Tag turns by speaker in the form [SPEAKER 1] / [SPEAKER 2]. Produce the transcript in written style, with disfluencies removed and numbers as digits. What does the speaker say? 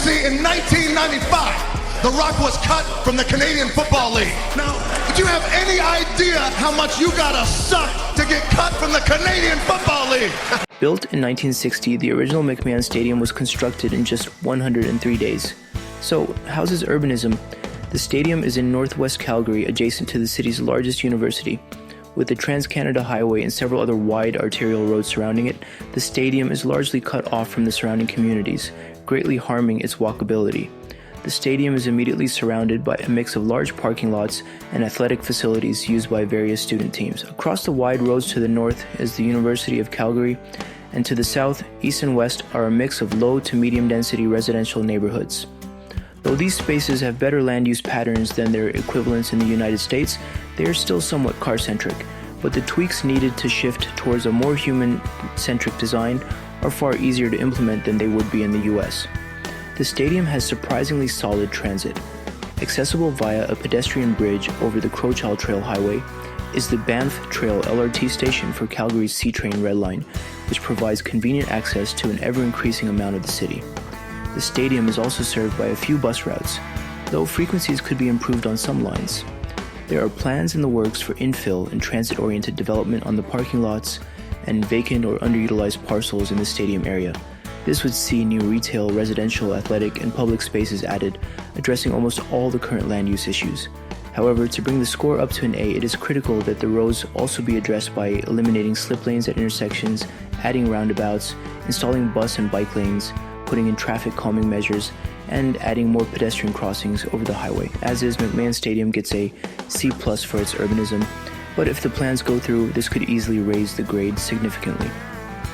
[SPEAKER 1] See, in 1995, The Rock was cut from the Canadian Football League. Now, do you have any idea how much you gotta suck to get cut from the Canadian Football League?
[SPEAKER 2] Built in 1960, the original McMahon Stadium was constructed in just 103 days. So, houses urbanism. The stadium is in northwest Calgary, adjacent to the city's largest university. With the Trans-Canada Highway and several other wide arterial roads surrounding it, the stadium is largely cut off from the surrounding communities, greatly harming its walkability. The stadium is immediately surrounded by a mix of large parking lots and athletic facilities used by various student teams. Across the wide roads to the north is the University of Calgary, and to the south, east and west are a mix of low to medium density residential neighborhoods. Though these spaces have better land use patterns than their equivalents in the United States, they are still somewhat car-centric, but the tweaks needed to shift towards a more human-centric design are far easier to implement than they would be in the US. The stadium has surprisingly solid transit. Accessible via a pedestrian bridge over the Crowchild Trail Highway is the Banff Trail LRT station for Calgary's C-Train Red Line, which provides convenient access to an ever-increasing amount of the city. The stadium is also served by a few bus routes, though frequencies could be improved on some lines. There are plans in the works for infill and transit-oriented development on the parking lots and vacant or underutilized parcels in the stadium area. This would see new retail, residential, athletic, and public spaces added, addressing almost all the current land use issues. However, to bring the score up to an A, it is critical that the roads also be addressed by eliminating slip lanes at intersections, adding roundabouts, installing bus and bike lanes, putting in traffic calming measures, and adding more pedestrian crossings over the highway. As is, McMahon Stadium gets a C+ for its urbanism, but if the plans go through, this could easily raise the grade significantly.